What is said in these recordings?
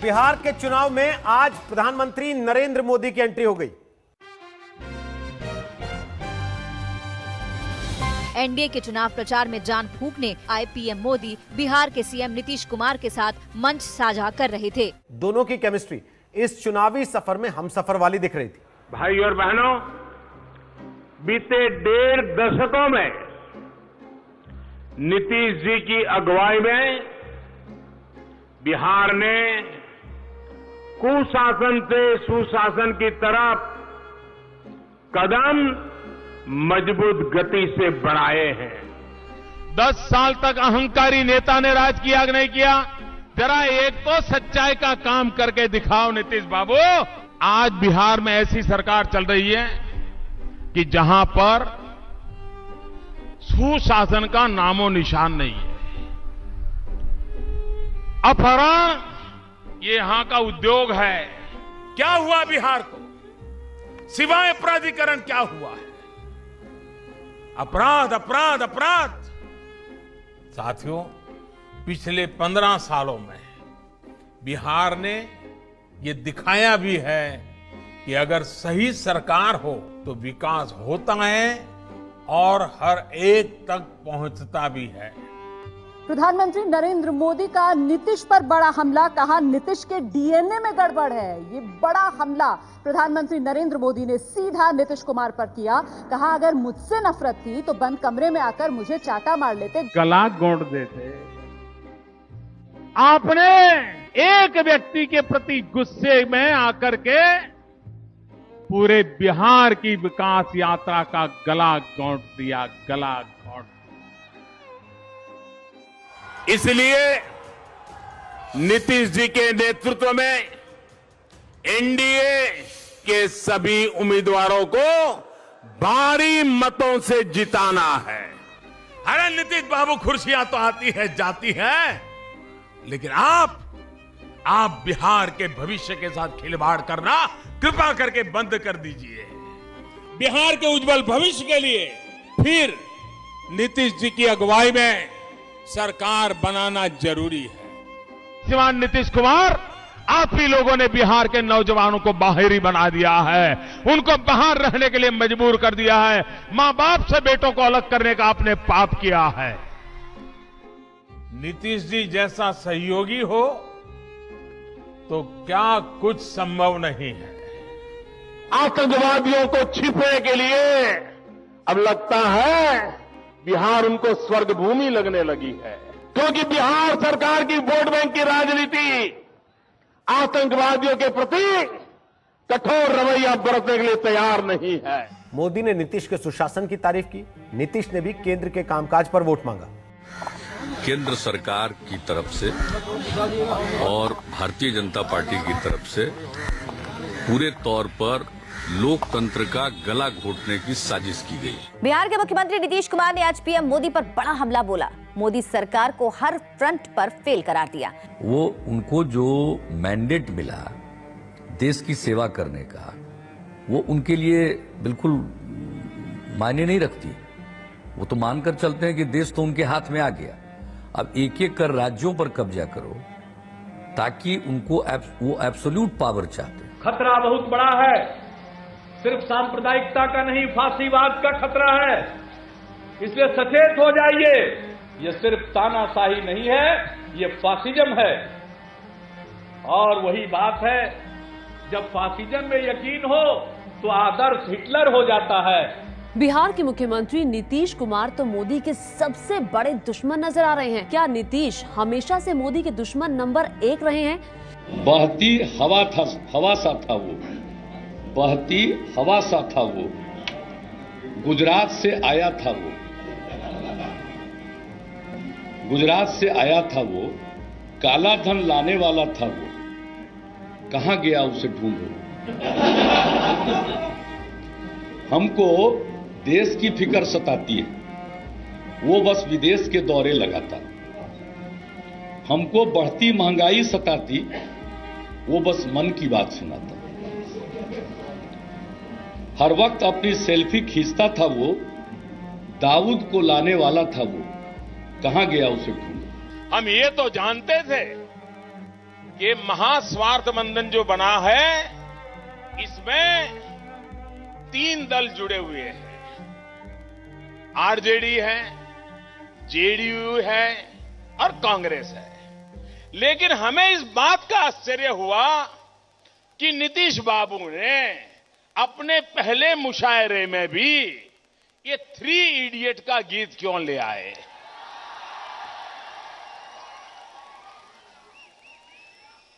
बिहार के चुनाव में आज प्रधानमंत्री नरेंद्र मोदी की एंट्री हो गई। एनडीए के चुनाव प्रचार में जान फूंकने आए पीएम मोदी बिहार के सीएम नीतीश कुमार के साथ मंच साझा कर रहे थे। दोनों की केमिस्ट्री इस चुनावी सफर में हमसफर वाली दिख रही थी। भाई और बहनों, बीते 1.5 दशकों में नीतीश जी की अगुवाई में बिहार ने कुशासन से सुशासन की तरफ कदम मजबूत गति से बढ़ाए हैं। 10 साल तक अहंकारी नेता ने राज किया कि नहीं किया? जरा एक तो सच्चाई का काम करके दिखाओ नीतीश बाबू। आज बिहार में ऐसी सरकार चल रही है कि जहां पर सुशासन का नामो निशान नहीं है। अपहरण ये यहां का उद्योग है। क्या हुआ बिहार को? सिवाय अपराधीकरण क्या हुआ है? अपराध अपराध अपराध। साथियों, पिछले 15 सालों में बिहार ने ये दिखाया भी है कि अगर सही सरकार हो तो विकास होता है और हर एक तक पहुंचता भी है। प्रधानमंत्री नरेंद्र मोदी का नीतीश पर बड़ा हमला, कहा नीतीश के डीएनए में गड़बड़ है। ये बड़ा हमला प्रधानमंत्री नरेंद्र मोदी ने सीधा नीतीश कुमार पर किया। कहा अगर मुझसे नफरत थी तो बंद कमरे में आकर मुझे चाटा मार लेते, गला घोंट देते। आपने एक व्यक्ति के प्रति गुस्से में आकर के पूरे बिहार की विकास यात्रा का गला घोंट दिया, गला घोंट। इसलिए नीतीश जी के नेतृत्व में एनडीए के सभी उम्मीदवारों को भारी मतों से जिताना है। अरे नीतीश बाबू, कुर्सियां तो आती है जाती है, लेकिन आप बिहार के भविष्य के साथ खिलवाड़ करना कृपा करके बंद कर दीजिए। बिहार के उज्जवल भविष्य के लिए फिर नीतीश जी की अगुवाई में सरकार बनाना जरूरी है। श्रीमान नीतीश कुमार, आप ही लोगों ने बिहार के नौजवानों को बाहरी बना दिया है, उनको बाहर रहने के लिए मजबूर कर दिया है। मां बाप से बेटों को अलग करने का आपने पाप किया है। नीतीश जी जैसा सहयोगी हो तो क्या कुछ संभव नहीं है। आतंकवादियों को छिपने के लिए अब लगता है बिहार उनको स्वर्ग भूमि लगने लगी है, क्योंकि बिहार सरकार की वोट बैंक की राजनीति आतंकवादियों के प्रति कठोर रवैया बरतने के लिए तैयार नहीं है। मोदी ने नीतीश के सुशासन की तारीफ की। नीतीश ने भी केंद्र के कामकाज पर वोट मांगा। केंद्र सरकार की तरफ से और भारतीय जनता पार्टी की तरफ से पूरे तौर पर लोकतंत्र का गला घोटने की साजिश की गई। बिहार के मुख्यमंत्री नीतीश कुमार ने आज पीएम मोदी पर बड़ा हमला बोला। मोदी सरकार को हर फ्रंट पर फेल करार दिया। वो उनको जो मैंडेट मिला देश की सेवा करने का, वो उनके लिए बिल्कुल मायने नहीं रखती। वो तो मानकर चलते हैं कि देश तो उनके हाथ में आ गया, अब एक एक कर राज्यों पर कब्जा करो, ताकि उनको वो एब्सोल्यूट पावर चाहते हैं। खतरा बहुत बड़ा है, सिर्फ सांप्रदायिकता का नहीं, फांसीवाद का खतरा है। इसलिए सचेत हो जाइए। ये सिर्फ तानाशाही नहीं है, ये फासिज्म है। और वही बात है, जब फासिज्म में यकीन हो तो आदर्श हिटलर हो जाता है। बिहार के मुख्यमंत्री नीतीश कुमार तो मोदी के सबसे बड़े दुश्मन नजर आ रहे हैं। क्या नीतीश हमेशा से मोदी के दुश्मन नंबर 1 रहे हैं? बहती हवा सा था वो, बहती हवा सा था वो, गुजरात से आया था वो, गुजरात से आया था वो, काला धन लाने वाला था वो, कहां गया उसे ढूंढो। हमको देश की फिक्र सताती है, वो बस विदेश के दौरे लगाता। हमको बढ़ती महंगाई सताती, वो बस मन की बात सुनाता। हर वक्त अपनी सेल्फी खींचता था वो, दाऊद को लाने वाला था वो, कहां गया उसे ढूंढो। हम ये तो जानते थे ये महास्वार्थ बंधन जो बना है, इसमें 3 दल जुड़े हुए हैं। आरजेडी है, जेडीयू है और कांग्रेस है। लेकिन हमें इस बात का आश्चर्य हुआ कि नीतीश बाबू ने अपने पहले मुशायरे में भी ये 3 इडियट का गीत क्यों ले आए।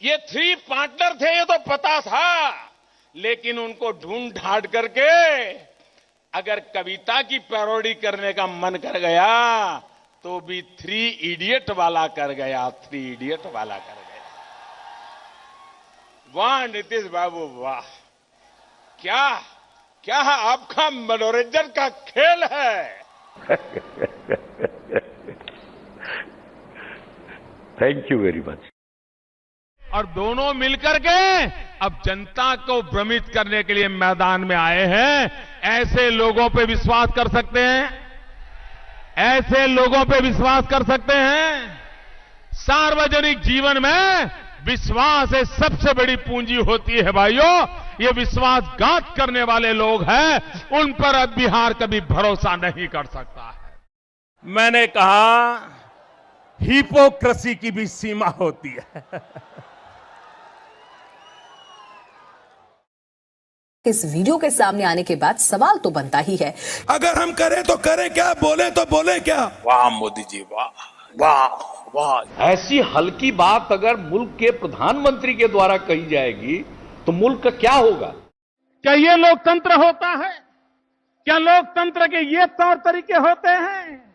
ये 3 पार्टनर थे, ये तो पता था, लेकिन उनको ढूंढ ढांड करके अगर कविता की पैरोडी करने का मन कर गया तो भी 3 इडियट वाला कर गया, 3 इडियट वाला कर गया। वाह नीतीश बाबू वाह, क्या क्या आपका मनोरंजन का खेल है। Thank you very much. और दोनों मिलकर के अब जनता को भ्रमित करने के लिए मैदान में आए हैं। ऐसे लोगों पे विश्वास कर सकते हैं? ऐसे लोगों पे विश्वास कर सकते हैं? सार्वजनिक जीवन में विश्वास एक सबसे बड़ी पूंजी होती है भाइयों। ये विश्वासघात करने वाले लोग हैं, उन पर अब बिहार कभी भरोसा नहीं कर सकता है। मैंने कहा हिपोक्रेसी की भी सीमा होती है। इस वीडियो के सामने आने के बाद सवाल तो बनता ही है, अगर हम करें तो करें क्या, बोले तो बोले क्या। वाह मोदी जी वाह वाह वाह। ऐसी हल्की बात अगर मुल्क के प्रधानमंत्री के द्वारा कही जाएगी तो मुल्क का क्या होगा? क्या ये लोकतंत्र होता है? क्या लोकतंत्र के ये तौर तरीके होते हैं?